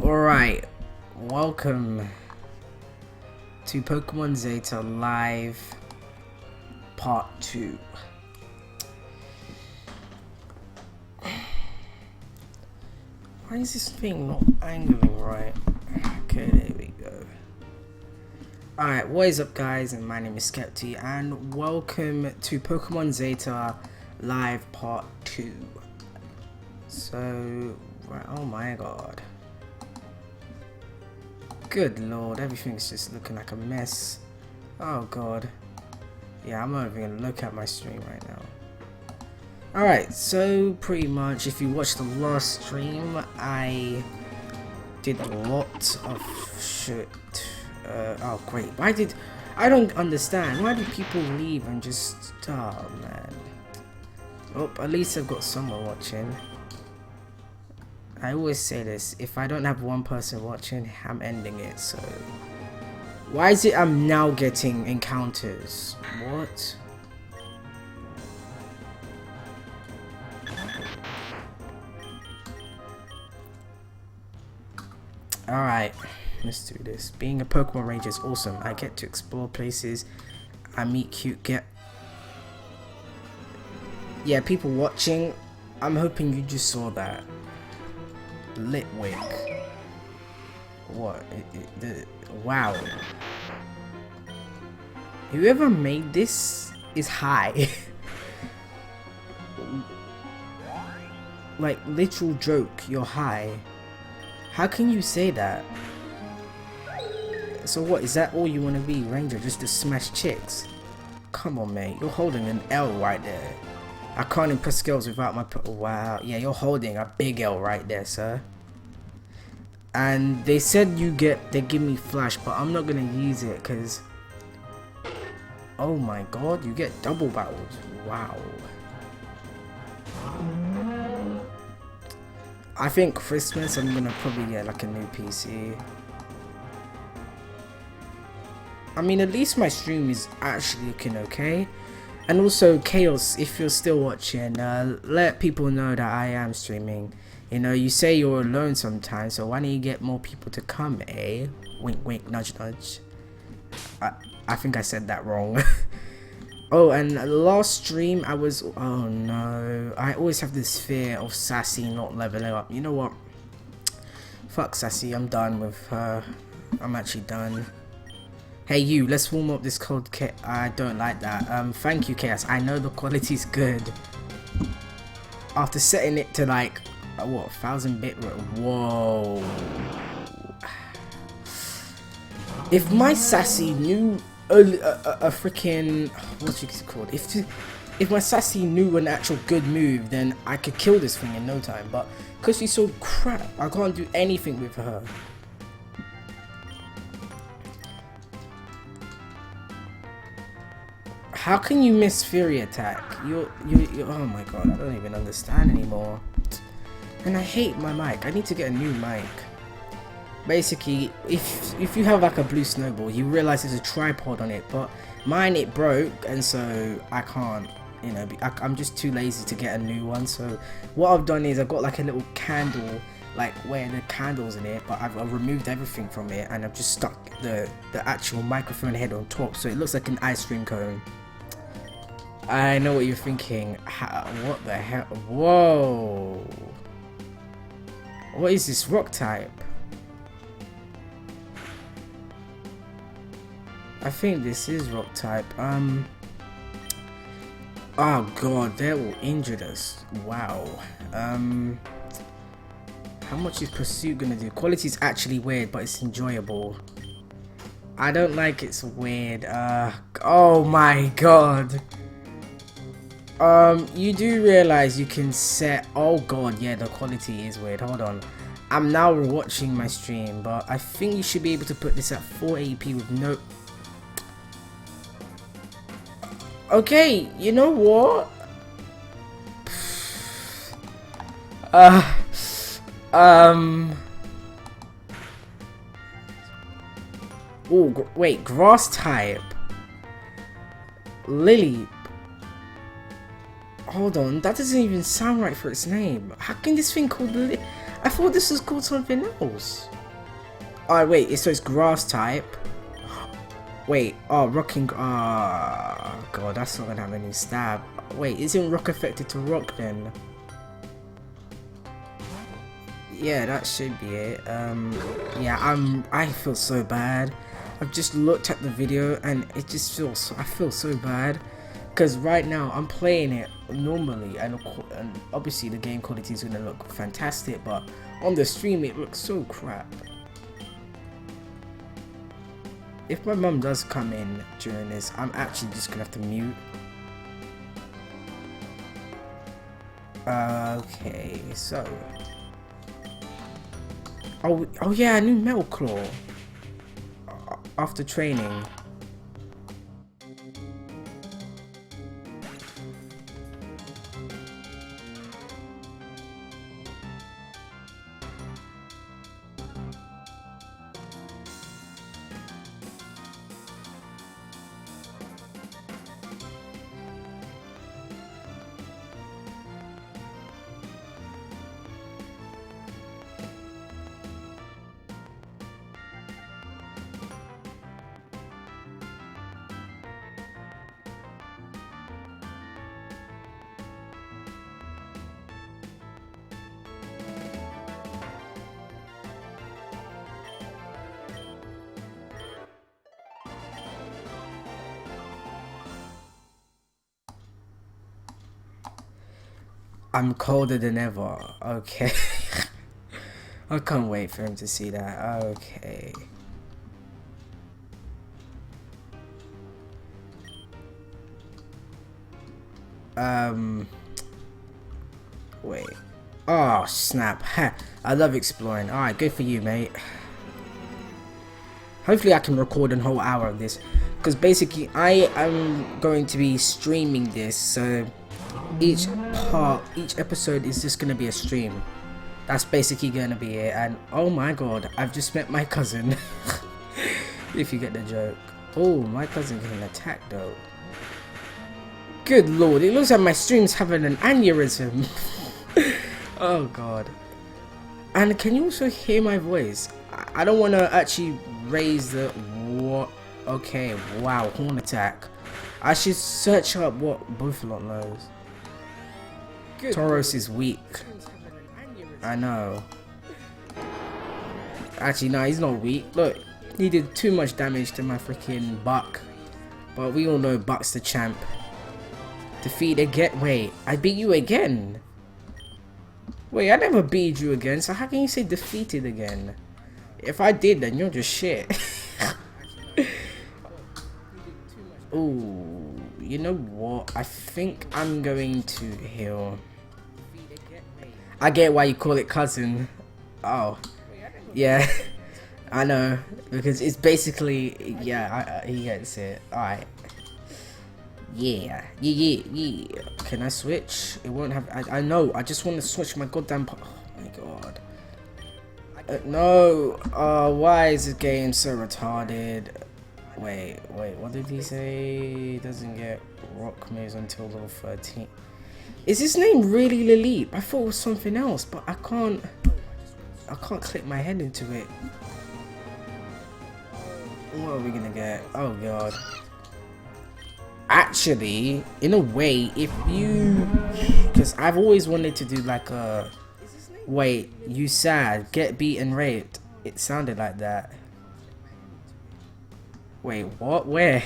Alright, welcome to Pokemon Zeta Live Part 2. Why is this thing not angling right? Okay, there we go. Alright, what is up guys, and my name is Scepty, and welcome to Pokemon Zeta Live Part 2. So, right, oh my god. Good lord, everything's just looking like a mess. Oh god. Yeah, I'm not even gonna look at my stream right now. Alright, so pretty much if you watched the last stream, I did a lot of shit. Oh great, I don't understand. Why do people leave and just, oh man. Oh, at least I've got someone watching. I always say this, if I don't have one person watching, I'm ending it, so... Why is it I'm now getting encounters? What? Alright, let's do this. Being a Pokemon Ranger is awesome. I get to explore places, I meet cute Yeah, people watching, I'm hoping you just saw that. Litwick. What? Wow. Whoever made this is high. Like, literal joke, you're high. How can you say that? So what, is that all you want to be, Ranger? Just to smash chicks? Come on, mate. You're holding an L right there. I can't impress skills without my... Wow. Yeah, you're holding a big L right there, sir. And they said they give me flash, but I'm not going to use it because... Oh my god, you get double battles. Wow. I think Christmas I'm going to probably get like a new PC. I mean, at least my stream is actually looking okay. And also, Chaos, if you're still watching, let people know that I am streaming. You know, you say you're alone sometimes, so why don't you get more people to come, eh? Wink, wink, nudge, nudge. I think I said that wrong. Oh, and last stream, I was... Oh, no. I always have this fear of Sassy not leveling up. You know what? Fuck Sassy, I'm done with her. I'm actually done. Hey you, let's warm up this cold kit. I don't like that. Thank you, Chaos. I know the quality's good. After setting it to like, what, 1000-bit? Whoa. If my Sassy knew a freaking, what's it called? If my Sassy knew an actual good move, then I could kill this thing in no time. But because she's so crap, I can't do anything with her. How can you miss Fury Attack? You oh my god, I don't even understand anymore. And I hate my mic. I need to get a new mic. Basically, if you have like a blue snowball, you realize there's a tripod on it, but mine it broke, and so I can't, I'm just too lazy to get a new one. So what I've done is I've got like a little candle like where the candle's in it, but I've removed everything from it and I've just stuck the actual microphone head on top, so it looks like an ice cream cone. I know what you're thinking. What the hell? Whoa! What is this rock type? I think this is rock type. Oh god, that will injure us. Wow. How much is Pursuit gonna do? Quality is actually weird, but it's enjoyable. I don't like it's weird. Oh my god. You do realize you can set. Oh god, yeah, the quality is weird. Hold on. I'm now watching my stream, but I think you should be able to put this at 480p with no. Okay, you know what? Oh, wait, grass type. Lily. Hold on, that doesn't even sound right for its name. How can this thing called Lily? I thought this was called something else. Oh, wait, so it's grass type. Wait, oh, rocking. Ah, oh, god, that's not gonna have any stab. Wait, isn't rock affected to rock then? Yeah, that should be it. Yeah, I feel so bad. I've just looked at the video and it just feels. I feel so bad because right now I'm playing it normally and obviously the game quality is gonna look fantastic, but on the stream it looks so crap. If my mum does come in during this, I'm actually just gonna have to mute. Okay, so. Oh yeah, a new Metal Claw. After training. I'm colder than ever. Okay. I can't wait for him to see that. Okay. Wait. Oh, snap. I love exploring. Alright, good for you, mate. Hopefully I can record a whole hour of this. Because basically, I am going to be streaming this, so each episode is just gonna be a stream. That's basically gonna be it. And oh my god, I've just met my cousin. If you get the joke. Oh, my cousin can attack though. Good lord, it looks like my stream's having an aneurysm. Oh god. And can you also hear my voice? I don't want to actually raise the what. Okay, wow, horn attack. I should search up what Buffalot knows. Tauros is weak. I know. Actually, no, he's not weak. Look, he did too much damage to my freaking Buck. But we all know Buck's the champ. Defeat again. Wait, I beat you again. Wait, I never beat you again. So how can you say defeated again? If I did, then you're just shit. Ooh, you know what? I think I'm going to heal. I get why you call it cousin. Oh, yeah. I know, because it's basically, yeah, he gets it. Alright. Yeah. Can I switch? It won't have, I know, I just want to switch my goddamn, oh my god. No, why is this game so retarded? Wait, what did he say? Doesn't get rock moves until level 13. Is his name really Lily? I thought it was something else, but I can't. I can't click my head into it. What are we gonna get? Oh god. Actually, in a way, if you... Because I've always wanted to do like a... Wait, you sad, get beaten, raped. It sounded like that. Wait, what? Where?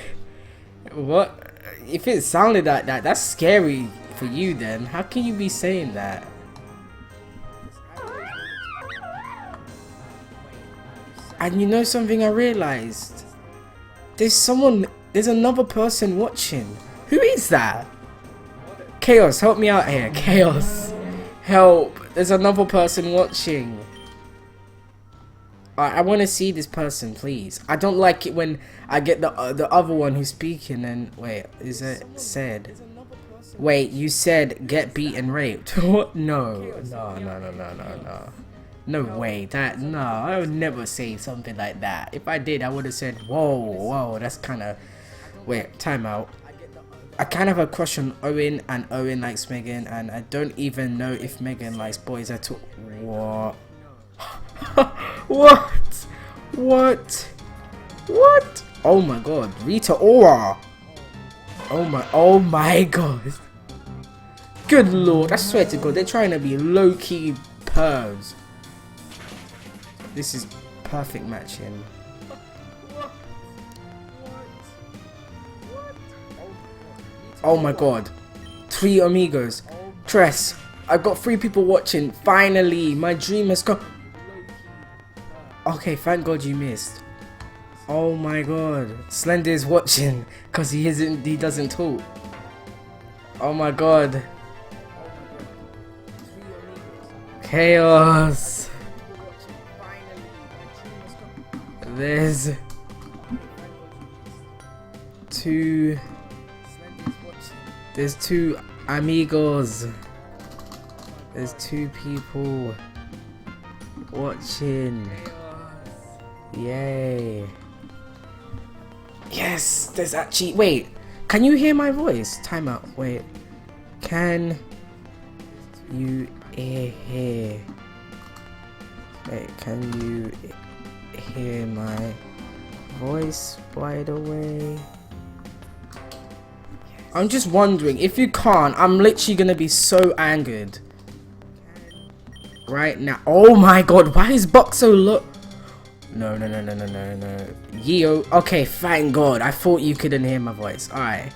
What? If it sounded like that, that's scary for you then. How can you be saying that? And you know something I realized? There's another person watching. Who is that? Chaos, help me out here. Chaos, help. There's another person watching. I want to see this person, please. I don't like it when I get the other one who's speaking and... Wait, is it said? Wait, you said get beat and raped. What? No. No way. No, I would never say something like that. If I did, I would have said, whoa, that's kind of... Wait, time out. I kind of have a crush on Owen, and Owen likes Megan, and I don't even know if Megan likes boys at all. What? What? Oh my god, Rita Ora. Oh my god. Good lord, I swear to god, they're trying to be low-key pervs. This is perfect matching. Oh my god. 3 amigos. Tress, I've got 3 people watching. Finally, my dream has come. Okay, thank god you missed. Oh my god. Slender is watching because he doesn't talk. Oh my god. Chaos. There's 2 amigos. There's 2 people watching. Yay. Yes, there's actually... Wait, can you hear my voice? Time out. Wait. Can you hear... Wait, can you hear my voice, by the way? I'm just wondering, if you can't, I'm literally gonna be so angered right now. Oh my god, why is Buck so low? No. Yo, okay, thank god. I thought you couldn't hear my voice. Alright.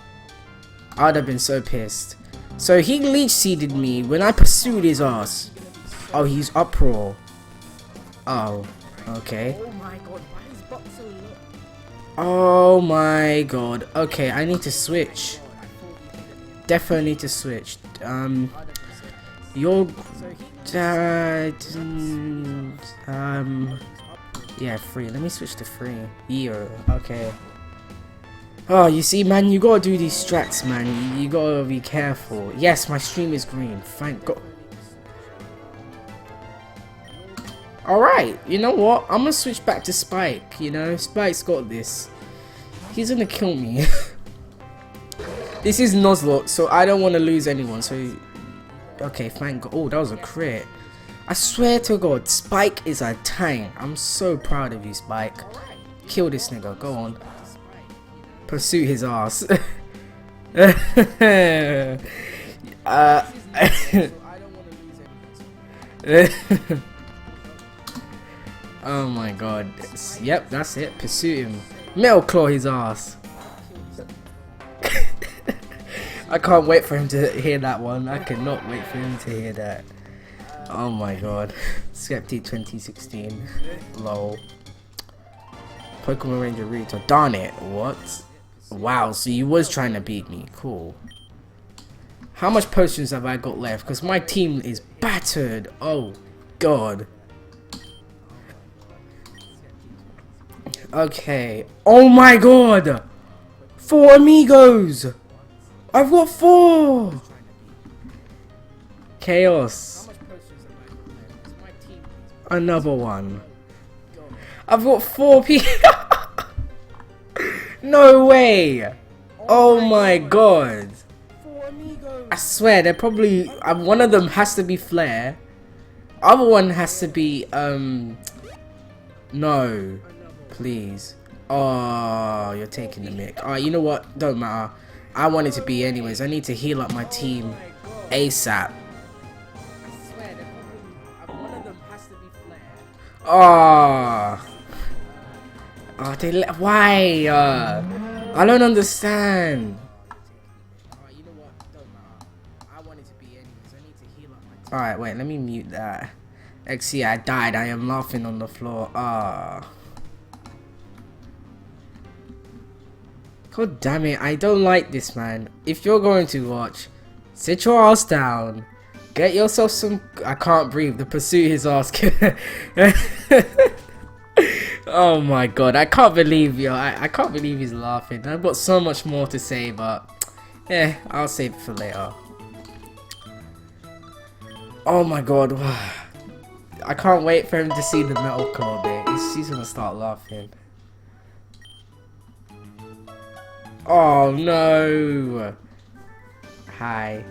I'd have been so pissed. So he leech seeded me when I pursued his ass. Oh, he's uproar. Oh, okay. Oh my god, why is Buck so low? Oh my god. Okay, I need to switch. Definitely need to switch. Your yeah, 3. Let me switch to 3. Okay. Oh, you see, man, you gotta do these strats, man. You gotta be careful. Yes, my stream is green. Thank god. Alright, you know what? I'm gonna switch back to Spike, you know? Spike's got this. He's gonna kill me. This is Nuzlocke, so I don't want to lose anyone, so... Okay, thank god. Oh, that was a crit. I swear to god, Spike is a tank. I'm so proud of you, Spike. Kill this nigga, go on. Pursue his ass. Oh my god. Yep, that's it. Pursue him. Metal claw his ass. I can't wait for him to hear that one. I cannot wait for him to hear that. Oh my god. Scepty 2016. Lol. Pokemon Ranger Rita. Darn it. What? Wow, so you was trying to beat me. Cool. How much potions have I got left? Because my team is battered. Oh god. Okay. Oh my god. 4 amigos. I've got 4. Chaos. Another one. I've got 4 people. No way. Oh my god. I swear, they're probably... one of them has to be Flare. Other one has to be no, please. Oh, you're taking the mic. Alright, you know what? Don't matter. I want it to be anyways. I need to heal up my team ASAP. Oh, oh, why? I don't understand. Alright, wait, let me mute that. XC, I died. I am laughing on the floor. Ah. God damn it, I don't like this, man. If you're going to watch, sit your ass down. Get yourself some... I can't breathe. The pursuit is asking. Oh my god, I can't believe you. I can't believe he's laughing. I've got so much more to say, but... yeah, I'll save it for later. Oh my god. I can't wait for him to see the metal core bit. He's gonna start laughing. Oh no! Hi.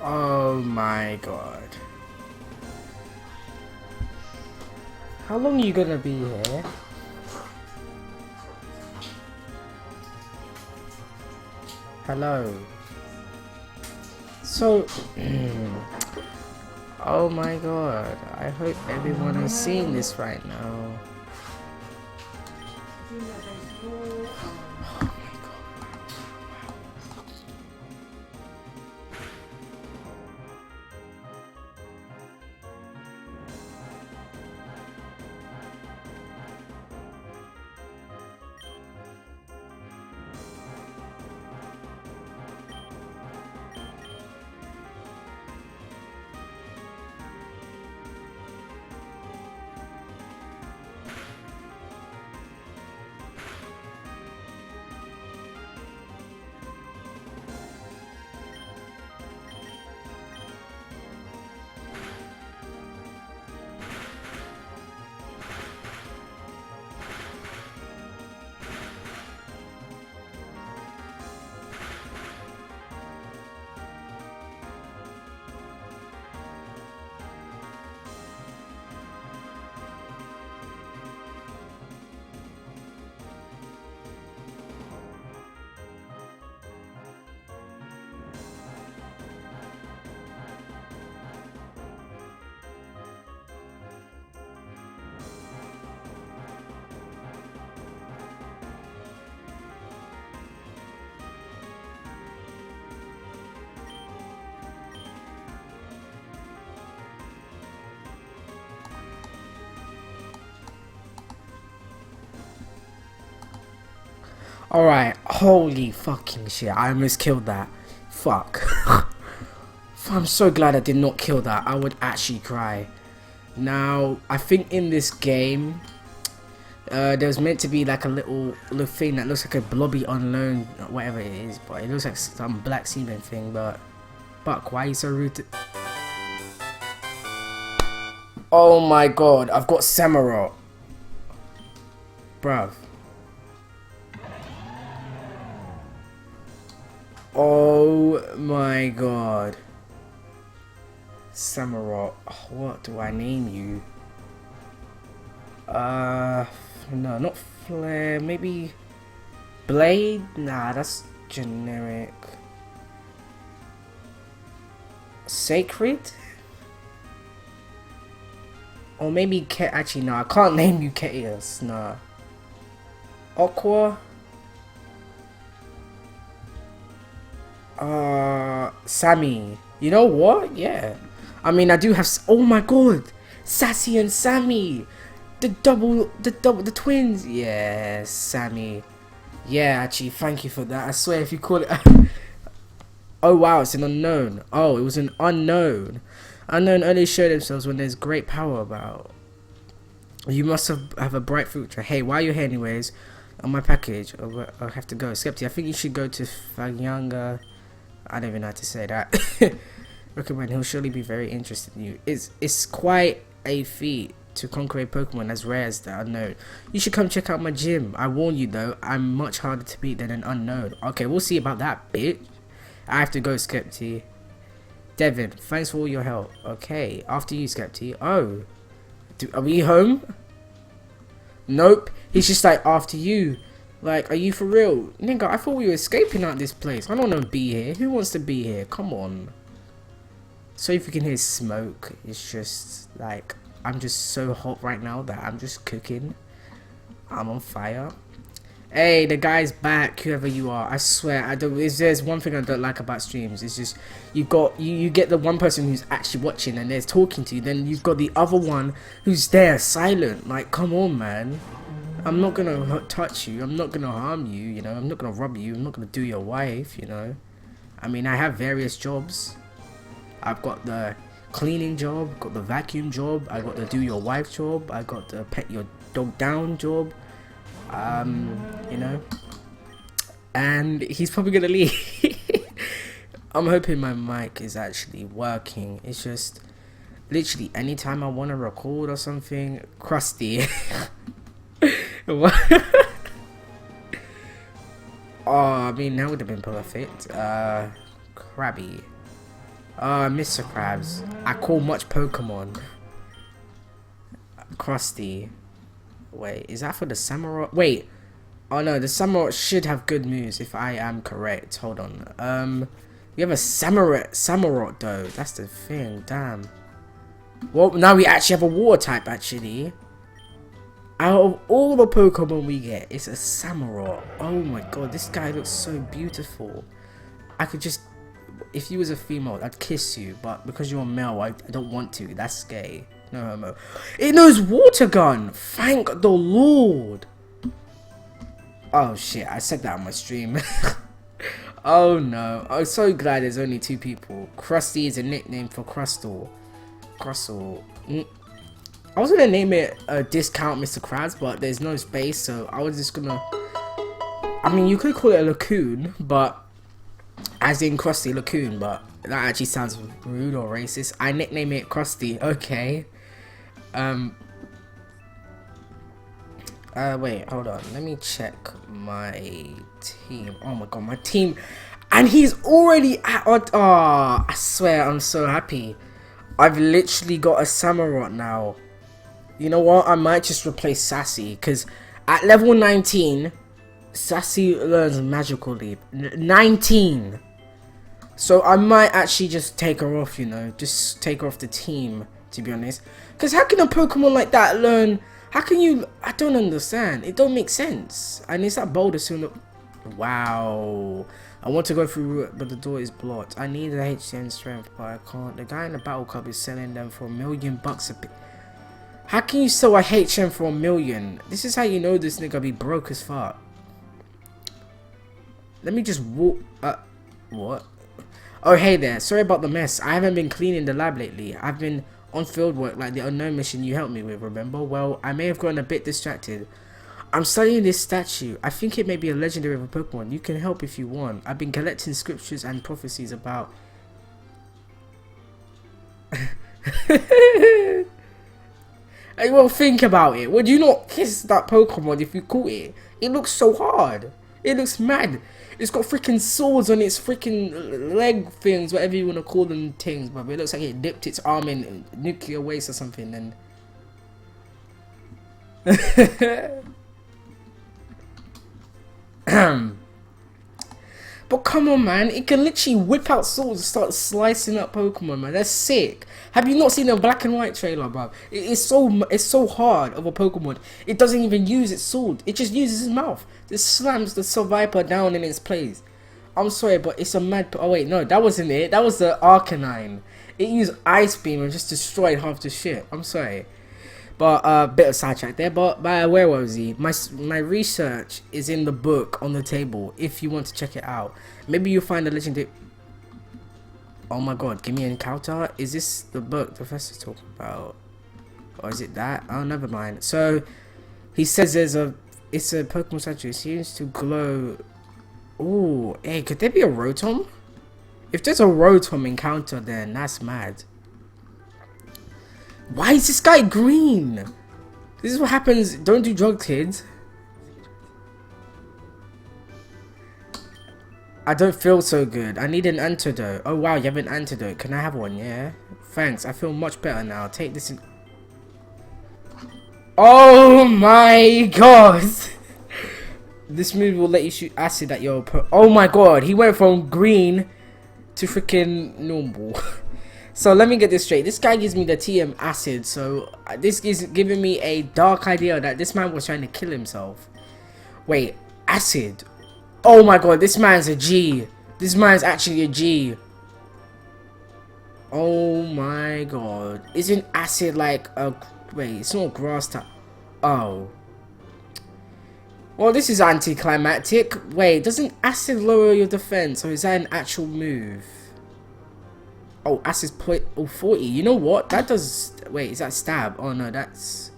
Oh my god. How long are you gonna be here? Hello. So, oh my god. I hope everyone is seeing this right now. Alright, holy fucking shit, I almost killed that. Fuck. I'm so glad I did not kill that. I would actually cry. Now, I think in this game, there's meant to be like a little thing that looks like a blobby unknown, whatever it is, but it looks like some black semen thing, but fuck, why are you so rude to... Oh my god, I've got Samurott. Bruv. Oh my god. Samurott. What do I name you? No, not Flare. Maybe Blade? Nah, that's generic. Sacred? Or maybe actually, no, I can't name you Ketius. Nah. Aqua? Sammy. You know what? Yeah. I mean, I do have. Oh my god, Sassy and Sammy, the twins. Yeah, Sammy. Yeah, actually, thank you for that. I swear, if you call it. Oh wow, it's an unknown. Oh, it was an unknown. Unknown only show themselves when there's great power about. You must have a bright future. Hey, why are you here anyways? On my package, I have to go. Scepty, I think you should go to Fagyanga. I don't even know how to say that. Recommend, he'll surely be very interested in you. It's quite a feat to conquer a Pokemon as rare as the unknown. You should come check out my gym. I warn you though, I'm much harder to beat than an unknown. Okay, we'll see about that, bitch. I have to go, Scepty. Devin, thanks for all your help. Okay, after you, Scepty. Oh, are we home? Nope. He's just like, after you. Like, are you for real? Nigga, I thought we were escaping out this place. I don't want to be here. Who wants to be here? Come on. So if you can hear smoke, it's just like, I'm just so hot right now that I'm just cooking. I'm on fire. Hey, the guy's back, whoever you are. I swear, I don't. There's one thing I don't like about streams. It's just you get the one person who's actually watching and they're talking to you. Then you've got the other one who's there, silent. Like, come on, man. I'm not gonna touch you. I'm not gonna harm you. You know, I'm not gonna rob you. I'm not gonna do your wife. You know, I mean, I have various jobs. I've got the cleaning job, got the vacuum job, I got the do your wife job, I got the pet your dog down job. You know, and he's probably gonna leave. I'm hoping my mic is actually working. It's just literally anytime I want to record or something, crusty. Oh, I mean, that would have been perfect. Crabby. Mr. Krabs. I call much Pokemon. Krusty. Wait, is that for the Samurott? Wait. Oh no, the Samurott should have good moves if I am correct. Hold on. We have a Samurott though. That's the thing. Damn. Well, now we actually have a water type actually. Out of all the Pokemon we get, it's a Samurott. Oh my god, this guy looks so beautiful. I could just, if you was a female, I'd kiss you, but because you're a male, I don't want to. That's gay. No homo. It knows Water Gun. Thank the Lord. Oh shit, I said that on my stream. Oh no, I'm so glad there's only 2 people. Krusty is a nickname for Crustle. I was gonna name it Discount Mr. Krabs, but there's no space, so I was just gonna, I mean, you could call it a Lacoon, but as in Krusty Lacoon, but that actually sounds rude or racist. I nickname it Krusty. Okay. Wait, hold on. Let me check my team. Oh my god, my team. And he's already at, oh, I swear, I'm so happy. I've literally got a Samurott now. You know what? I might just replace Sassy, because at level 19, Sassy learns Magical Leap. 19! So I might actually just take her off, you know. Just take her off the team, to be honest. Because how can a Pokemon like that learn? How can you? I don't understand. It don't make sense. And it's that boulder soon. Wow. I want to go through it, but the door is blocked. I need the HCN strength, but I can't. The guy in the battle club is selling them for $1 million a bit. How can you sell a HM for $1 million? This is how you know this nigga be broke as fuck. Let me just walk. What? Oh, hey there. Sorry about the mess. I haven't been cleaning the lab lately. I've been on field work like the unknown mission you helped me with, remember? Well, I may have gotten a bit distracted. I'm studying this statue. I think it may be a legendary of a Pokemon. You can help if you want. I've been collecting scriptures and prophecies about... Hey, well, think about it. Would you not kiss that Pokemon if you caught it? It looks so hard. It looks mad. It's got freaking swords on its freaking leg things, whatever you want to call them things, but it looks like it dipped its arm in nuclear waste or something. And but come on, man, it can literally whip out swords and start slicing up Pokemon, man. That's sick. Have you not seen the black and white trailer, bro? It's so hard of a Pokemon. It doesn't even use its sword. It just uses its mouth. Just slams the Survivor down in its place. I'm sorry, but it's a mad... Oh wait, no, that wasn't it. That was the Arcanine. It used Ice Beam and just destroyed half the shit. I'm sorry. But bit of sidetrack there. But where was he? My research is in the book on the table. If you want to check it out, maybe you'll find a legendary. Oh my god! Give me an encounter. Is this the book the professor's talking about, or is it that? Oh, never mind. So he says it's a Pokemon statue. It seems to glow. Oh, hey, could there be a Rotom? If there's a Rotom encounter, then that's mad. Why is this guy green? This is what happens. Don't do drugs, kids. I don't feel so good. I need an antidote. Oh wow, you have an antidote. Can I have one? Yeah. Thanks. I feel much better now. Take this in. Oh my god. This move will let you shoot acid at your oh my god. He went from green to freaking normal. So let me get this straight. This guy gives me the TM acid, so this is giving me a dark idea that this man was trying to kill himself. Wait, acid. Oh my god, this man's a G. This man's actually a G. Oh my god. Isn't acid like a... Wait, it's not grass type. Oh. Well, this is anticlimactic. Wait, doesn't acid lower your defense, or is that an actual move? Oh, acid point 40. You know what? That does. Wait, is that stab? Oh no, that's.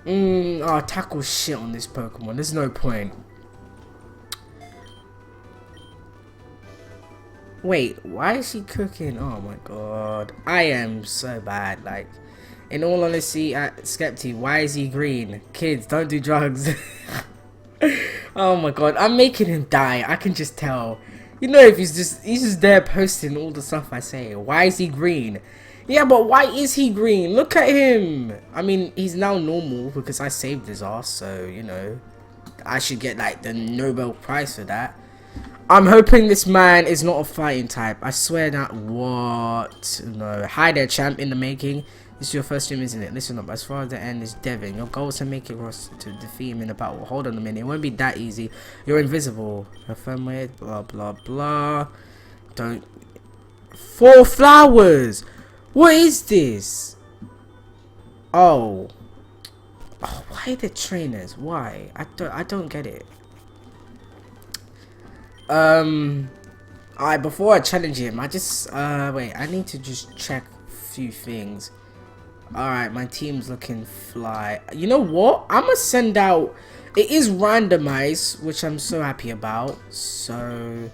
Oh, tackle shit on this Pokemon. There's no point. Wait, why is he cooking? Oh my god, I am so bad. Like, in all honesty, Scepty, why is he green? Kids, don't do drugs. Oh my god, I'm making him die. I can just tell. You know, if he's just there posting all the stuff I say. Why is he green? Yeah, but why is he green? Look at him. I mean, he's now normal because I saved his ass. So, you know, I should get like the Nobel Prize for that. I'm hoping this man is not a fighting type. I swear that. What? No. Hi there, champ in the making. This is your first stream, isn't it? Listen up. As far as the end is Devin. Your goal is to make it across to defeat him in a battle. Hold on a minute. It won't be that easy. You're invisible. Affirm with blah blah blah. Don't. 4 flowers. What is this? Oh. Oh, why the trainers? Why? I don't get it. Alright, before I challenge him, I just wait, I need to just check a few things. Alright, my team's looking fly. You know what? I'm gonna send out, it is randomized, which I'm so happy about. So,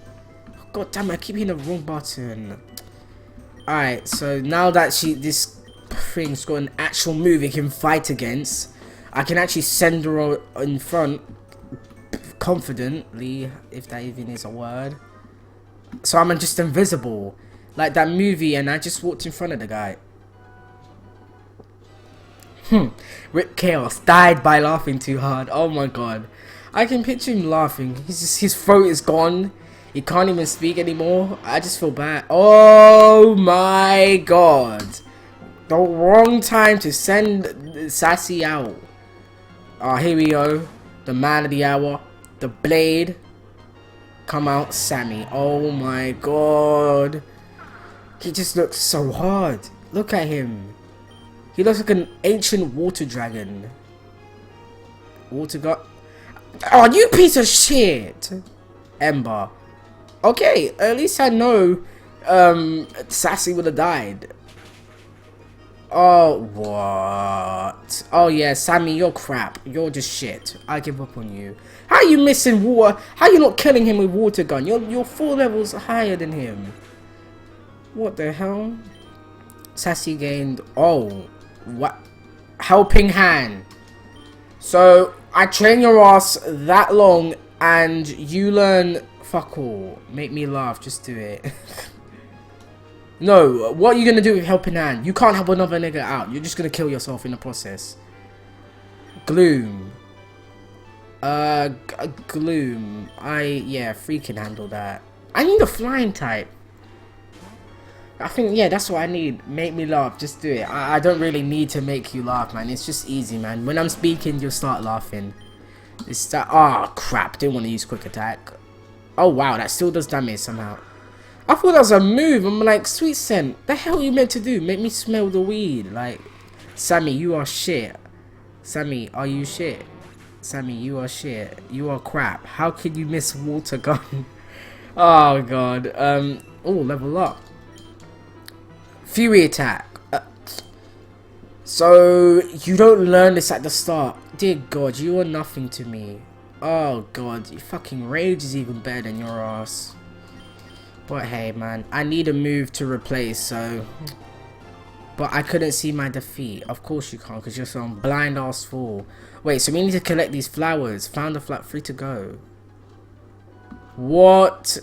god damn, I keep hitting the wrong button. Alright, so now that this thing's got an actual move it can fight against, I can actually send her in front confidently, if that even is a word. So I'm just invisible, like that movie, and I just walked in front of the guy. Rip Chaos died by laughing too hard. Oh my god, I can picture him laughing. His throat is gone. He can't even speak anymore. I just feel bad. Oh my god, the wrong time to send Sassy out. Here we go. The man of the hour, the blade. Come out, Sammy. Oh my god, he just looks so hard. Look at him. He looks like an ancient water dragon. Water god. Oh, you piece of shit. Ember. Okay, at least I know Sassy would have died. Oh, what? Oh yeah, Sammy, you're crap. You're just shit. I give up on you. How are you missing water? How are you not killing him with water gun? You're 4 levels higher than him. What the hell? Sassy gained, oh, what? Helping hand. So I train your ass that long and you learn fuck all. Make me laugh, just do it. No, what are you gonna do with helping hand? You can't help another nigga out. You're just gonna kill yourself in the process. Gloom. Gloom. Yeah, free can handle that. I need a flying type. I think, yeah, that's what I need. Make me laugh, just do it. I don't really need to make you laugh, man. It's just easy, man. When I'm speaking, you'll start laughing. It's that. Oh, crap. Didn't want to use quick attack. Oh, wow. That still does damage somehow. I thought that was a move. I'm like, sweet scent. The hell are you meant to do? Make me smell the weed. Like, Sammy, you are shit. Sammy, are you shit? Sammy, you are shit. You are crap. How can you miss water gun? Oh, God. Oh, level up. Fury attack. So, you don't learn this at the start. Dear God, you are nothing to me. Oh, God. Your fucking rage is even better than your ass. But hey, man, I need a move to replace, so. But I couldn't see my defeat. Of course you can't, because you're some blind ass fool. Wait, so we need to collect these flowers. Found a flat, free to go. What?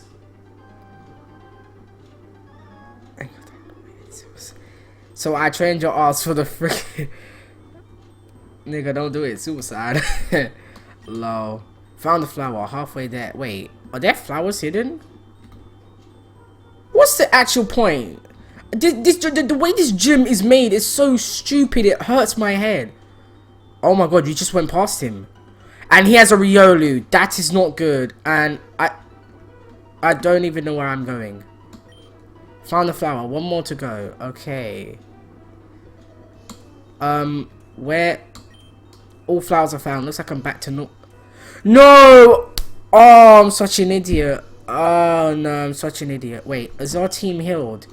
So I trained your ass for the freaking. Nigga, don't do it. Suicide. Lol. Found the flower halfway there. Wait, are there flowers hidden? What's the actual point? The way this gym is made is so stupid, it hurts my head. Oh my god, you just went past him. And he has a Riolu. That is not good. And I don't even know where I'm going. Found the flower. 1 more to go. Okay. Where? All flowers are found. Looks like I'm back to No! Oh, I'm such an idiot. Oh no, I'm such an idiot. Wait, is our team healed?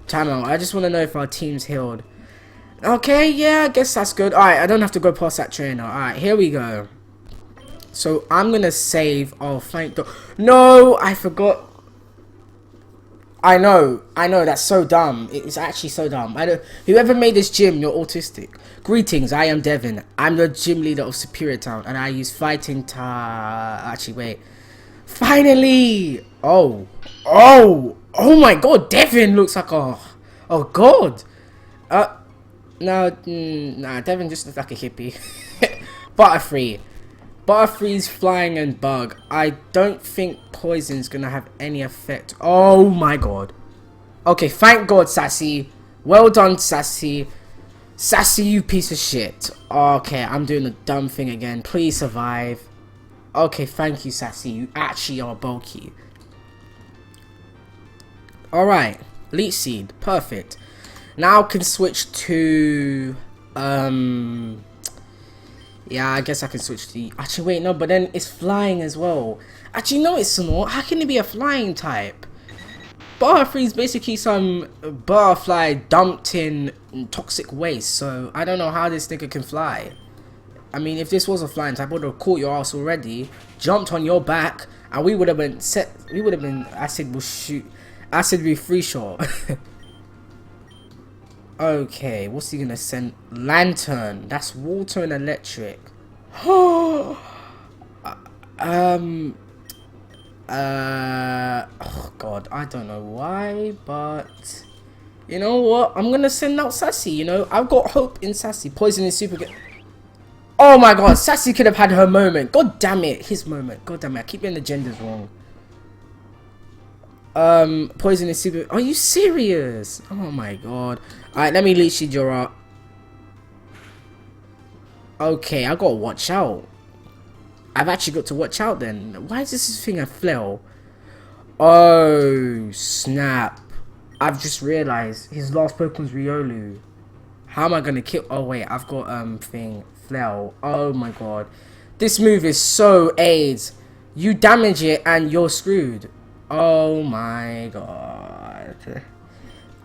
Time out. I just want to know if our team's healed. Okay, yeah, I guess that's good. Alright, I don't have to go past that trainer. Alright, here we go. So, I'm gonna save. Oh, thank God. No, I forgot. I know, that's so dumb. It's actually so dumb. Whoever made this gym, you're autistic. Greetings, I am Devin. I'm the gym leader of Superior Town, and I use fighting actually, wait. Finally! Oh, Oh my god, Devin looks like a... Oh god. No, nah, Devin just looks like a hippie. Butterfree. Butterfree's flying and bug. I don't think poison's gonna have any effect. Oh my god. Okay, thank god, Sassy. Well done, Sassy. Sassy, you piece of shit. Okay, I'm doing a dumb thing again. Please survive. Okay, thank you, Sassy. You actually are bulky. Alright, Leech Seed. Perfect. Now I can switch to... Yeah, I guess I can switch to... Actually, wait, no, but then it's flying as well. Actually, no, it's not. How can it be a flying type? Butterfree is basically some butterfly dumped in toxic waste, so I don't know how this nigga can fly. I mean, if this was a flying type, I would have caught your ass already, jumped on your back, and we would have been set. We would have been. Acid will shoot. Acid will be free shot. Okay, what's he gonna send? Lantern. That's water and electric. Oh god, I don't know why, but you know what? I'm gonna send out Sassy. You know, I've got hope in Sassy. Poison is super good. Oh my god, Sassy could have had her moment. God damn it, his moment. God damn it, I keep getting the genders wrong. Poison is super. Are you serious? Oh my god. Alright, let me leech seed your up. Okay, I gotta watch out. I've actually got to watch out then. Why is this thing a flail? Oh, snap. I've just realized his last Pokemon's Riolu. How am I gonna kill? Oh wait, I've got flail. Oh my god. This move is so AIDS. You damage it and you're screwed. Oh my god.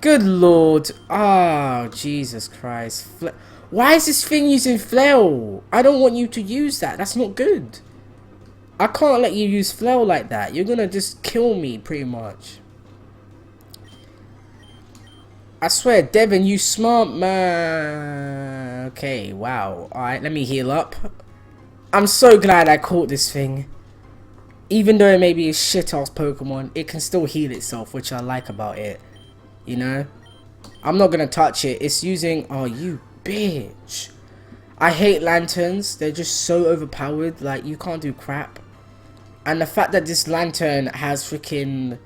Good lord. Oh, Jesus Christ. Why is this thing using flail? I don't want you to use that. That's not good. I can't let you use flail like that. You're gonna just kill me, pretty much. I swear, Devin, you smart man. Okay, wow. Alright, let me heal up. I'm so glad I caught this thing. Even though it may be a shit-ass Pokemon, it can still heal itself, which I like about it. You know? I'm not gonna touch it. It's using... Oh, you bitch. I hate lanterns. They're just so overpowered. Like, you can't do crap. And the fact that this lantern has freaking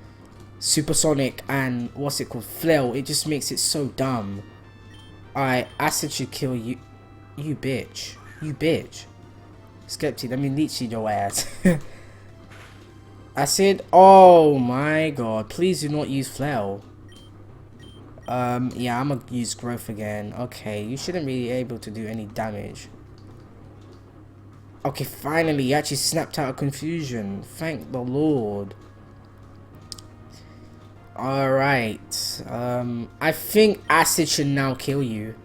supersonic and what's it called, flail, it just makes it so dumb. Alright, acid should kill you. You bitch. You bitch. Scepty, let me leech seed your ass. Acid. Oh my god. Please do not use flail. Yeah, I'm gonna use growth again. Okay, you shouldn't be able to do any damage. Okay, finally, you actually snapped out of confusion. Thank the Lord. Alright. I think acid should now kill you.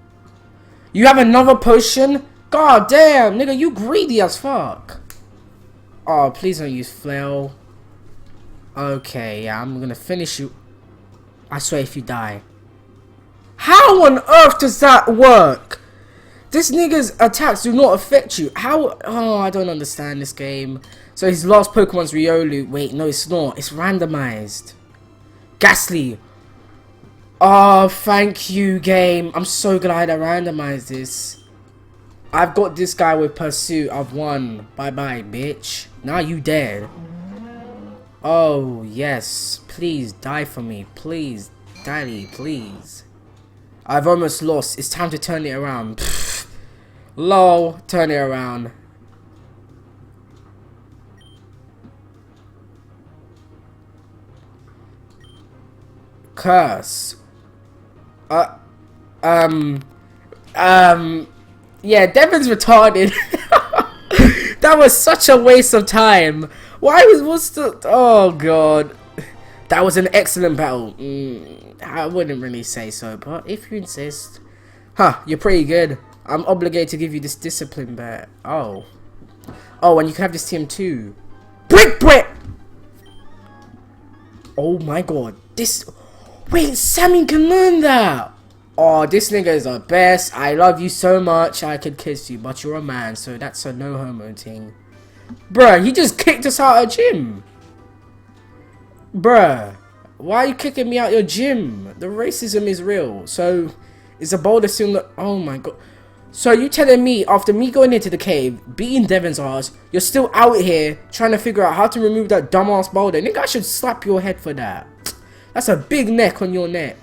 You have another potion? God damn, nigga, you greedy as fuck. Oh, please don't use flail. Okay, yeah, I'm gonna finish you. I swear if you die. How on earth does that work? This nigga's attacks do not affect you. How? Oh, I don't understand this game. So his last Pokemon's Riolu. Wait, no, it's not. It's randomized. Ghastly. Oh, thank you, game. I'm so glad I randomized this. I've got this guy with Pursuit. I've won. Bye-bye, bitch. Now you dead. Oh, yes. Please, die for me. Please, daddy, please. I've almost lost. It's time to turn it around. Pfft. Lol, turn it around. Curse. Yeah, Devin's retarded. That was such a waste of time. What's the... Oh, God. That was an excellent battle. I wouldn't really say so, but if you insist. Huh, you're pretty good. I'm obligated to give you this discipline bet. Oh. Oh, and you can have this team too. Brick! Oh my god. This... Wait, Sammy can learn that! Oh, this nigga is the best. I love you so much. I could kiss you, but you're a man, so that's a no homo thing. Bruh, he just kicked us out of gym. Bruh. Why are you kicking me out your gym? The racism is real. So, is the boulder still... Oh my god. So you telling me after me going into the cave, beating Devon's ass, you're still out here trying to figure out how to remove that dumbass boulder? Nigga, I should slap your head for that. That's a big neck on your neck.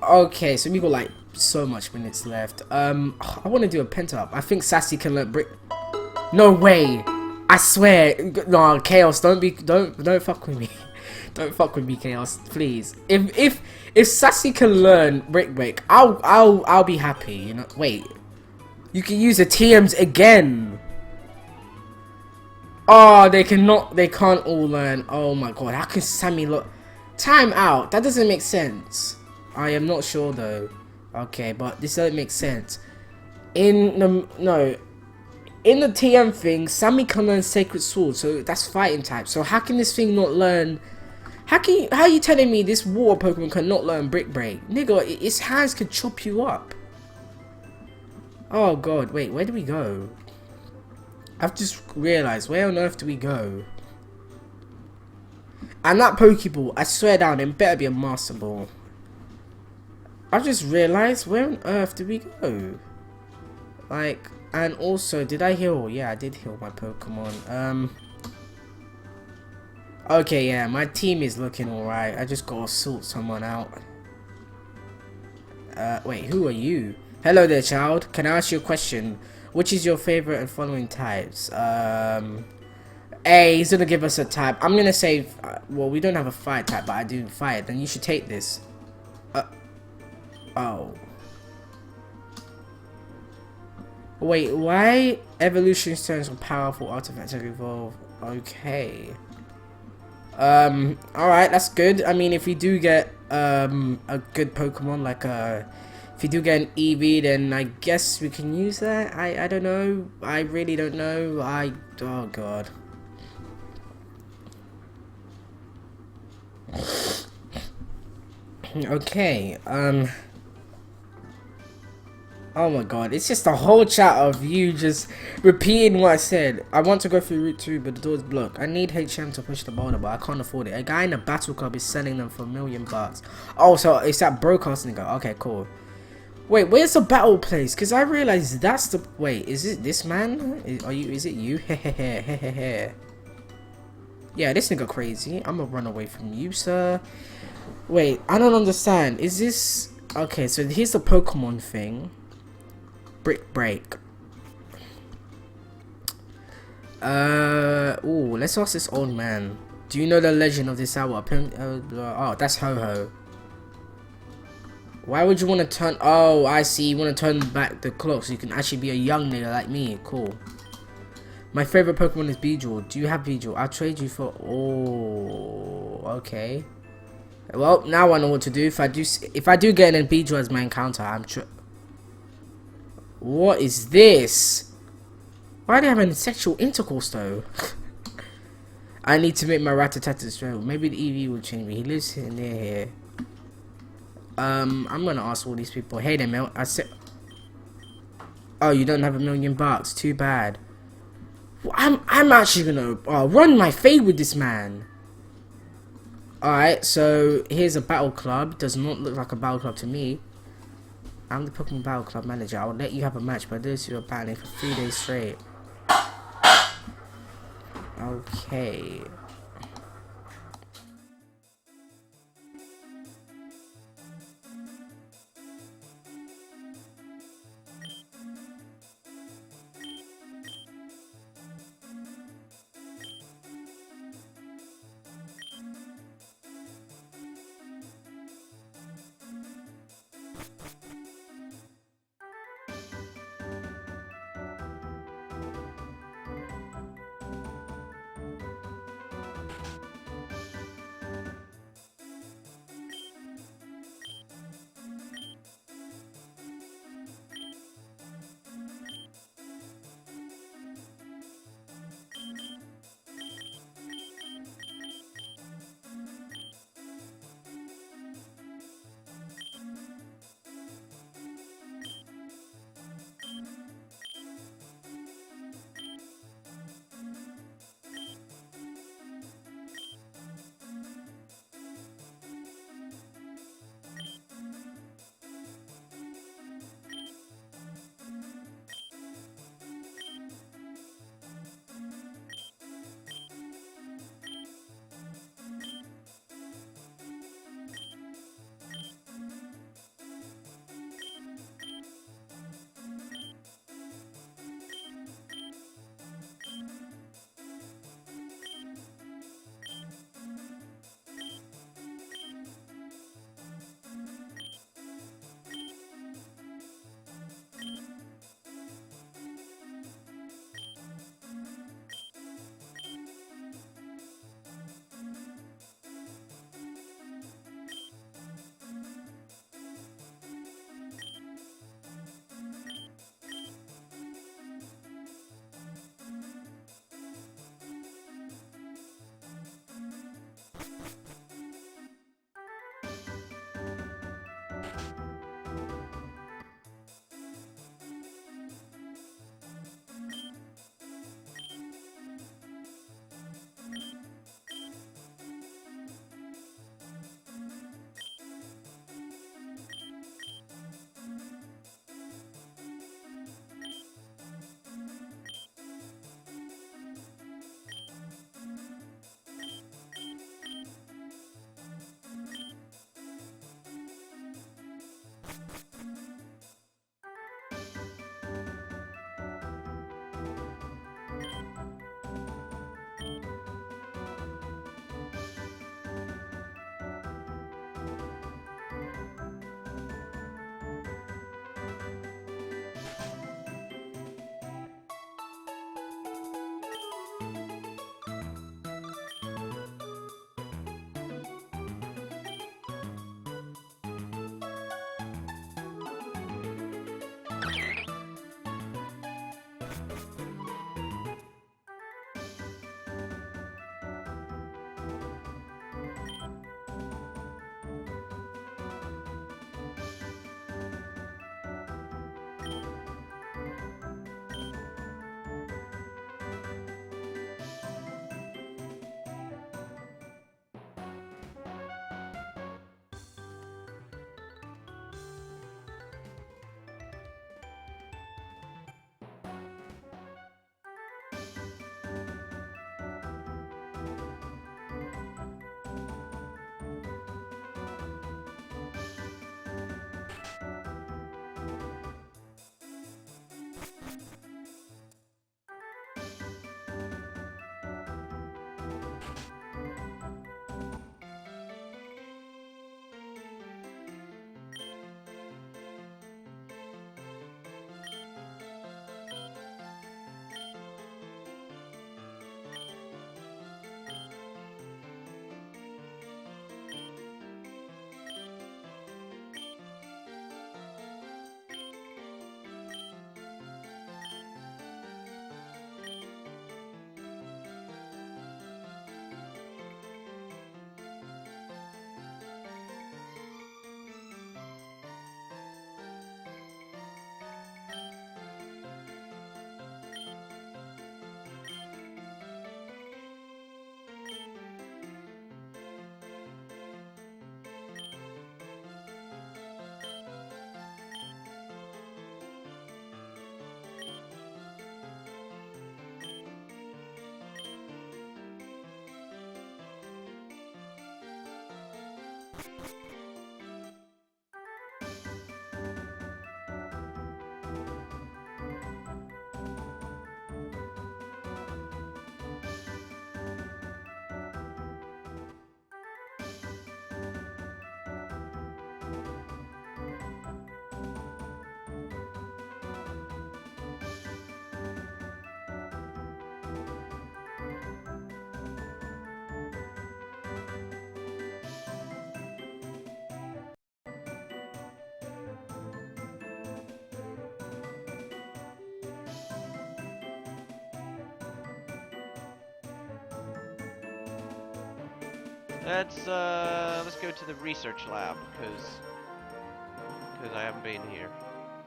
Okay, so we got like so much minutes left. I want to do a pent-up. I think Sassy can learn brick. No way. I swear. No, Chaos, don't fuck with me. Don't fuck with me, Chaos, please. If Sassy can learn brick break, I'll be happy, you know. Wait. You can use the TMs again. Oh, they can't all learn. Oh my god, how can Sammy look? Time out. That doesn't make sense. I am not sure though. Okay, but this doesn't make sense. In the TM thing, Sammy can learn Sacred Sword, so that's fighting type. So how can this thing not learn? How are you telling me this water Pokemon cannot learn Brick Break? Nigga, its hands could chop you up. Oh god, wait, where do we go? I've just realized, where on earth do we go? And that Pokeball, I swear down, it better be a Master Ball. I've just realized, where on earth do we go? Like, and also, did I heal? Yeah, I did heal my Pokemon. Okay, yeah, my team is looking alright. I just gotta sort someone out. Wait, who are you? Hello there, child. Can I ask you a question? Which is your favorite and following types? A, he's gonna give us a type. I'm gonna say, well, we don't have a fire type, but I do fire. Then you should take this. Oh. Wait, why evolution stones are powerful artifacts that evolve? Okay. Alright, that's good. I mean, if we do get, a good Pokemon, like, if you do get an EV, then I guess we can use that. I don't know. I really don't know. Oh god. Okay, oh my god, it's just a whole chat of you just repeating what I said. I want to go through Route 2, but the door's blocked. I need HM to push the boulder, but I can't afford it. A guy in a battle club is selling them for $1 million. Oh, so it's that broadcasting guy. Okay, cool. Wait, where's the battle place? Because I realized that's the... Wait, is it this man? Is it you? Hehehe. Yeah, this nigga crazy. I'm gonna run away from you, sir. Wait, I don't understand. Is this... Okay, so here's the Pokemon thing. Brick Break. Ooh, let's ask this old man. Do you know the legend of this hour? Oh, that's Ho-Ho. Why would you want to turn... Oh, I see. You want to turn back the clock so you can actually be a young nigga like me. Cool. My favorite Pokemon is Beedrill. Do you have Beedrill? I'll trade you for... Oh, okay. Well, now I know what to do. If I do get an Beedrill as my encounter, What is this? Why are they having sexual intercourse though? I need to make my Rattata straight. Maybe the EV will change me. He lives near here. I'm gonna ask all these people. Hey there, Mel. I said. Oh, you don't have $1 million. Too bad. Well, I'm actually gonna run my fade with this man. Alright, so here's a battle club. Does not look like a battle club to me. I'm the Pokemon Battle Club manager. I'll let you have a match, but those who are battling for 3 days straight. Okay. Let's go to the research lab, because I haven't been here.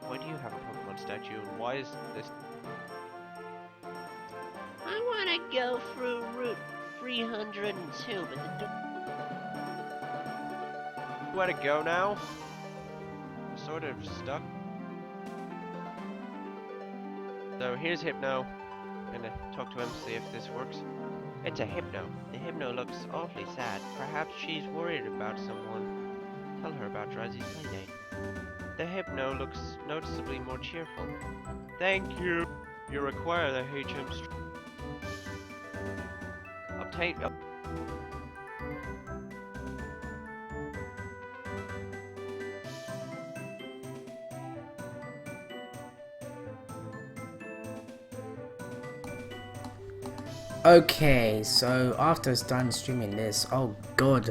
Why do you have a Pokemon statue, and why is this? I want to go through Route 302, but the where to go now? I'm sort of stuck. So here's Hypno. I'm gonna talk to him, see if this works. It's a Hypno. The Hypno looks awfully sad. Perhaps she's worried about someone. Tell her about Drizzy's playdate. The Hypno looks noticeably more cheerful. Thank you. You require the HM obtain. Oh. Okay, so after it's done streaming this, oh god,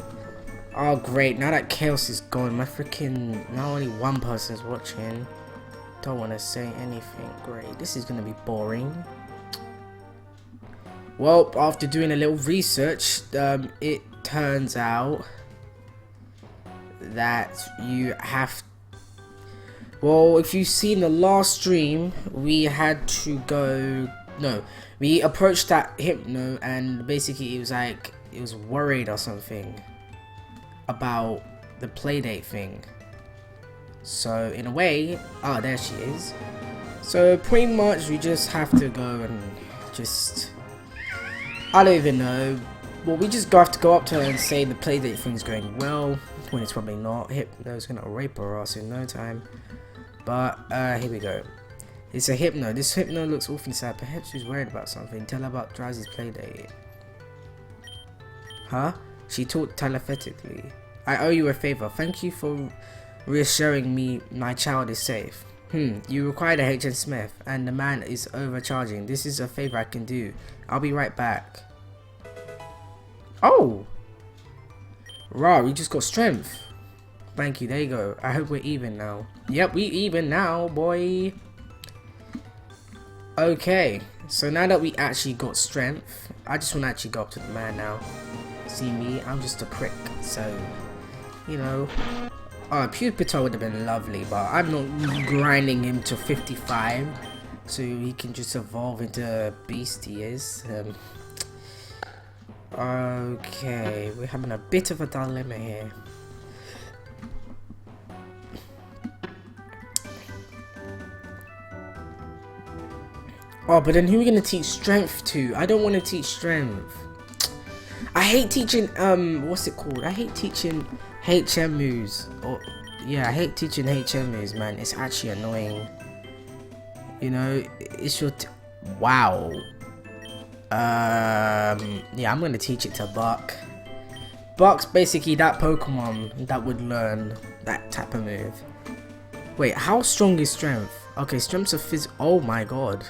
oh great, now that Chaos is gone, my freaking, now only one person's watching. Don't want to say anything. Great, this is gonna be boring. Well, after doing a little research, it turns out that you have, well, if you've seen the last stream, we had to go, no, we approached that Hypno and basically it was like, it was worried or something about the playdate thing. So in a way, oh, there she is. So pretty much we just have to go and just, I don't even know. Well, we just have to go up to her and say the playdate thing's going well, when it's probably not. Hypno's gonna rape her ass in no time. But here we go. It's a Hypno. This Hypno looks awfully sad. Perhaps she's worried about something. Tell her about Drowsy's playdate. Huh? She talked telepathically. I owe you a favor. Thank you for reassuring me my child is safe. You required a HN Smith, and the man is overcharging. This is a favor I can do. I'll be right back. Oh! Rah, we just got strength. Thank you, there you go. I hope we're even now. Yep, we even now, boy. Okay, so now that we actually got strength, I just want to actually go up to the man now. See me, I'm just a prick, so, you know. Oh, Pupitar would have been lovely, but I'm not grinding him to 55, so he can just evolve into a beast he is. Okay, we're having a bit of a dilemma here. Oh, but then who are we gonna teach strength to? I don't want to teach strength. I hate teaching, what's it called? I hate teaching HM moves. Or, yeah, I hate teaching HM moves, man. It's actually annoying. You know, it's your, wow. Yeah, I'm gonna teach it to Buck. Buck's basically that Pokemon that would learn that type of move. Wait, how strong is strength? Okay, strength's a oh my god.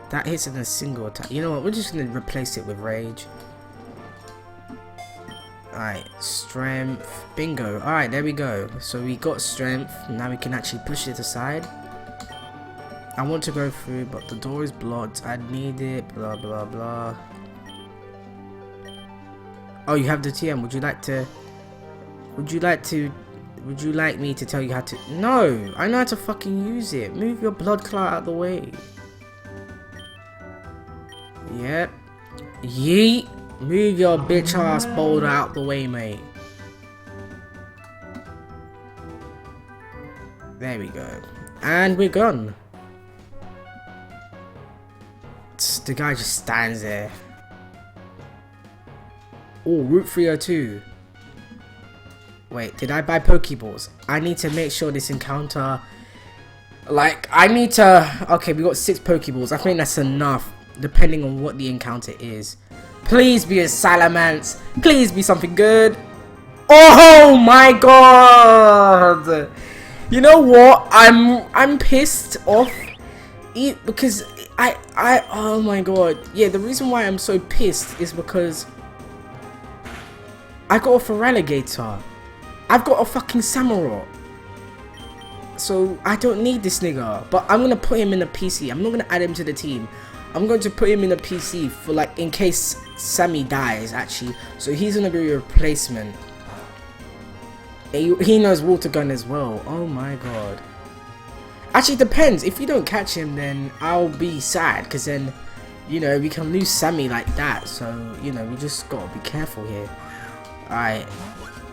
That hits in a single attack. You know what, we're just gonna replace it with rage. Alright, strength, bingo. Alright, there we go. So we got strength, now we can actually push it aside. I want to go through, but the door is blocked. I need it, blah blah blah. Oh, you have the TM. Would you like me to tell you how to? No, I know how to fucking use it. Move your blood clot out of the way. Yep. Yeet. Move your bitch ass boulder out the way, mate. There we go. And we're gone. The guy just stands there. Oh, Route 302. Wait, did I buy Pokeballs? I need to make sure this encounter... Like, I need to... Okay, we got 6 Pokeballs. I think that's enough, depending on what the encounter is. Please be a Salamence. Please be something good. Oh my god! You know what? I'm pissed off. Because oh my god. Yeah, the reason why I'm so pissed is because I got a Feraligatr. I've got a fucking Samurott. So I don't need this nigga. But I'm gonna put him in a PC. I'm not gonna add him to the team. I'm going to put him in a PC for, like, in case Sammy dies, actually. So he's gonna be a replacement. He knows Water Gun as well. Oh my god. Actually, it depends. If you don't catch him, then I'll be sad. Because then, you know, we can lose Sammy like that. So, you know, we just gotta be careful here. Alright.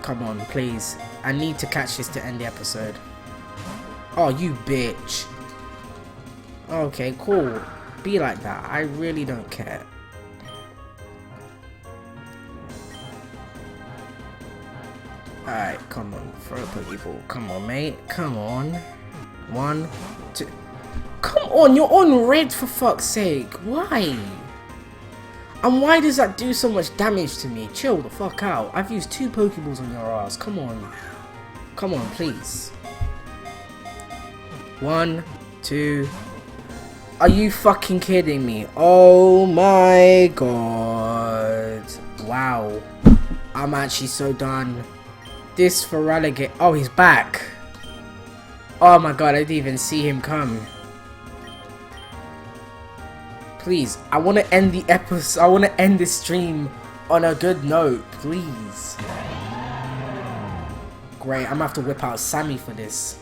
Come on, please. I need to catch this to end the episode. Oh, you bitch. Okay, cool. Be like that. I really don't care. Alright, come on. Throw a Pokeball. Come on, mate. Come on. 1, 2. Come on, you're on red for fuck's sake. Why? And why does that do so much damage to me? Chill the fuck out. I've used 2 Pokeballs on your ass. Come on. Come on, please. 1, 2. Are you fucking kidding me? Oh my god. Wow. I'm actually so done. This Feraligatr. Oh, he's back. Oh my god, I didn't even see him come. Please, I want to end the episode. I want to end this stream on a good note, please. Great, I'm gonna have to whip out Sammy for this.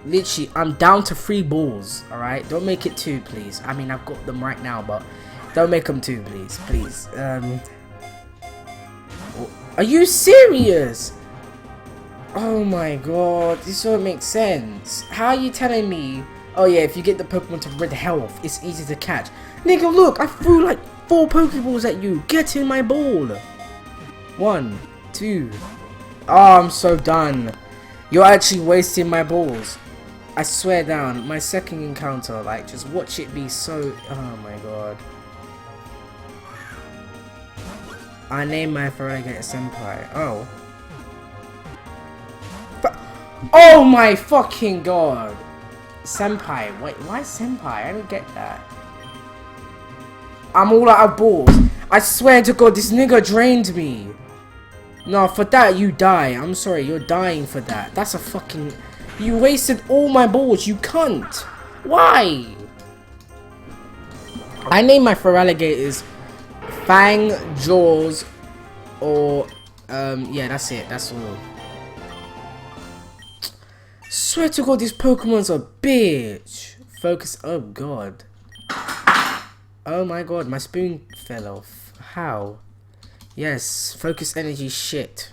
Literally, I'm down to 3 balls, alright? Don't make it 2, please. I mean, I've got them right now, but don't make them 2, please. Please. Are you serious? Oh my god, this don't make sense. How are you telling me? Oh yeah, if you get the Pokemon to red health, it's easy to catch. Nigga, look, I threw like 4 Pokeballs at you. Get in my ball. 1, 2. Oh, I'm so done. You're actually wasting my balls. I swear down, my second encounter, like, just watch it be so... Oh my god. I named my Farragut Senpai. Oh. Oh my fucking god. Senpai. Wait, why Senpai? I don't get that. I'm all out of balls. I swear to god, this nigga drained me. No, for that you die. I'm sorry, you're dying for that. That's a fucking... You wasted all my balls, you cunt. Why? I named my Feraligators Fang, Jaws, or... yeah, that's it. That's all. Swear to god, these Pokemon's a bitch. Focus... Oh god. Oh my god, my spoon fell off. How? Yes, focus energy shit.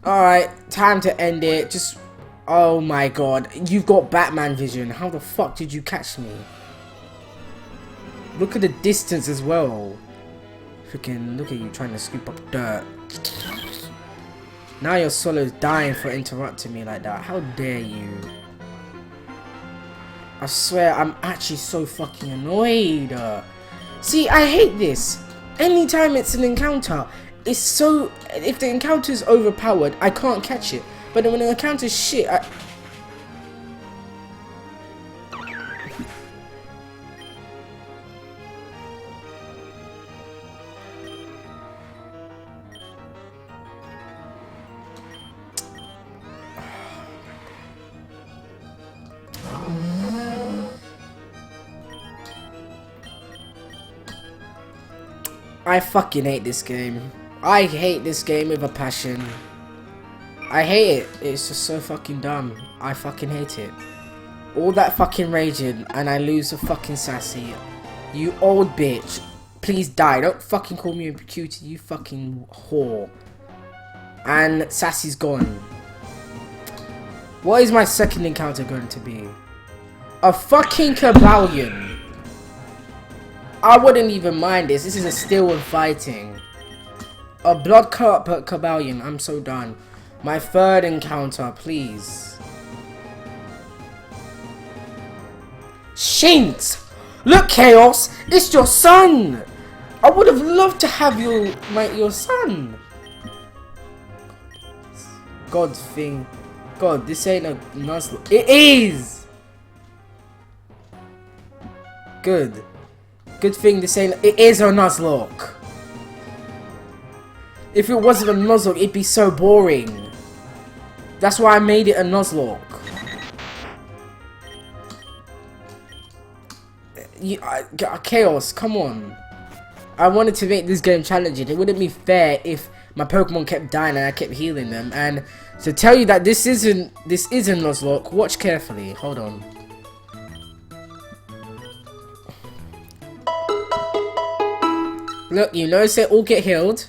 Alright, time to end it. Just... Oh my god, you've got Batman vision. How the fuck did you catch me? Look at the distance as well. Freaking, look at you trying to scoop up dirt. Now your solo's dying for interrupting me like that. How dare you? I swear, I'm actually so fucking annoyed. See, I hate this. Anytime it's an encounter, it's so... If the encounter's overpowered, I can't catch it. But when the encounter's shit, I fucking hate this game. I hate this game with a passion. I hate it. It's just so fucking dumb. I fucking hate it. All that fucking raging and I lose a fucking Sassy. You old bitch. Please die. Don't fucking call me a cutie, you fucking whore. And Sassy's gone. What is my second encounter going to be? A fucking Cobalion. I wouldn't even mind this. This is a still and fighting. A blood cut Cobalion. I'm so done. My third encounter, please. Shinx! Look, Chaos! It's your son! I would have loved to have your son. God thing. God, this ain't a Nuzlocke. It is! Good. Good thing this ain't... It is a Nuzlocke. If it wasn't a Nuzlocke, it'd be so boring. That's why I made it a Nuzlocke. Chaos, come on. I wanted to make this game challenging. It wouldn't be fair if my Pokemon kept dying and I kept healing them. And to tell you that this isn't Nuzlocke, watch carefully. Hold on. Look, you notice they all get healed.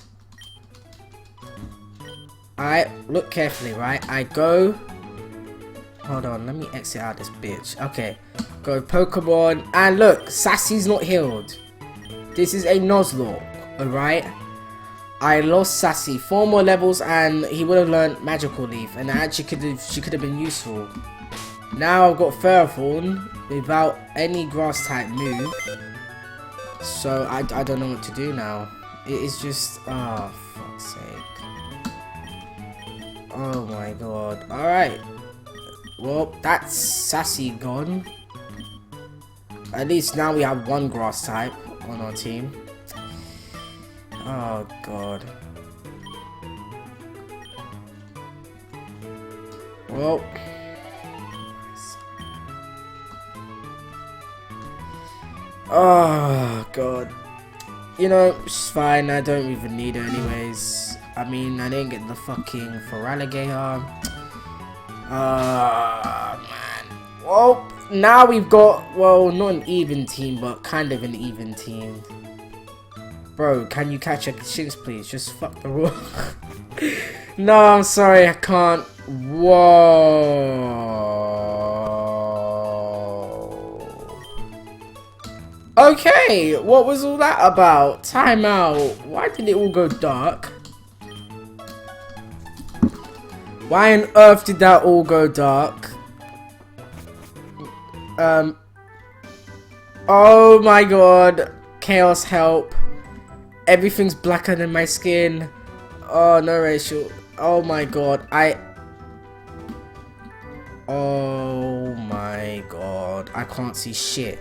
Alright, look carefully, right? I go... Hold on, let me exit out this bitch. Okay, go Pokemon. And look, Sassy's not healed. This is a Nuzlocke, alright? I lost Sassy 4 more levels and he would have learned Magical Leaf. And actually she could have been useful. Now I've got Ferrothorn without any grass type move. So I don't know what to do now. It is just... Oh, fuck's sake. Oh my god. Alright. Well, that's Sassy gone. At least now we have 1 grass type on our team. Oh god. Well. Oh god. you know, it's fine. I don't even need her anyways. I mean, I didn't get the fucking Feraligatr. Man. Well, now we've got, well, not an even team, but kind of an even team. Bro, can you catch a Shinx, please? Just fuck the rule. No, I'm sorry, I can't. Whoa. Okay, what was all that about? Time out. Why did it all go dark? Why on earth did that all go dark? Oh my god. Chaos, help. Everything's blacker than my skin. Oh no, Rachel. Oh my god. Oh my god. I can't see shit.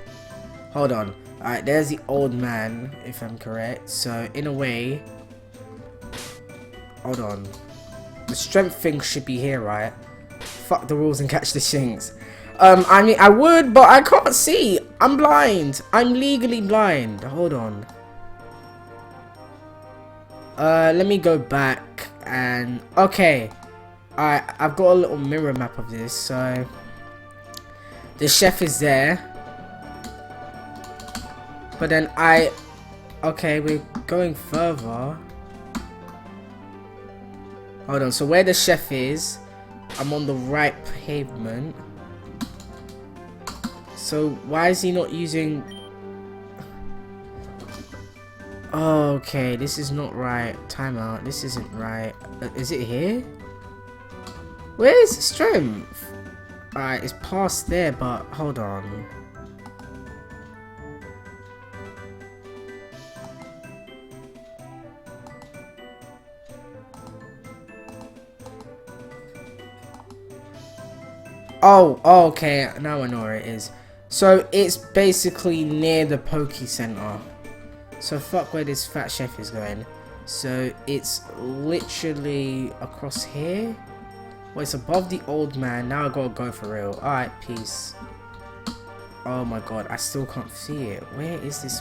Hold on. Alright, there's the old man, if I'm correct. So, in a way... Hold on. The strength thing should be here, right? Fuck the rules and catch the Shinx. I mean, I would, but I can't see. I'm blind. I'm legally blind. Hold on. Let me go back and... Okay. Alright, I've got a little mirror map of this, so... The chef is there. But then okay, we're going further. Hold on, so where the chef is, I'm on the right pavement. So why is he not using... Okay, this is not right. Time out, this isn't right. Is it here? Where is the strength? Alright, it's past there, but hold on. Oh, okay, now I know where it is. So it's basically near the Poke Center. So fuck where this fat chef is going. So it's literally across here. Well, it's above the old man. Now I gotta go for real. Alright, peace. Oh my god, I still can't see it. Where is this?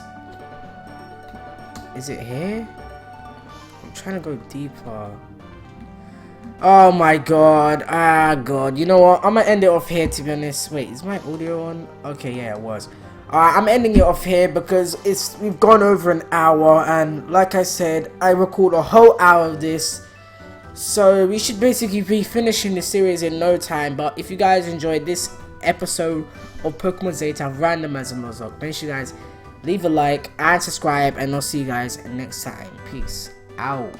Is it here? I'm trying to go deeper. Oh my god. Ah, god. You know what? I'm gonna end it off here, to be honest. Wait, is my audio on? Okay, yeah, it was. I'm ending it off here because we've gone over an hour, and like I said, I recorded a whole hour of this. So we should basically be finishing the series in no time. But if you guys enjoyed this episode of Pokemon Zeta Randomizer Nuzlocke, make sure you guys leave a like and subscribe, and I'll see you guys next time. Peace out.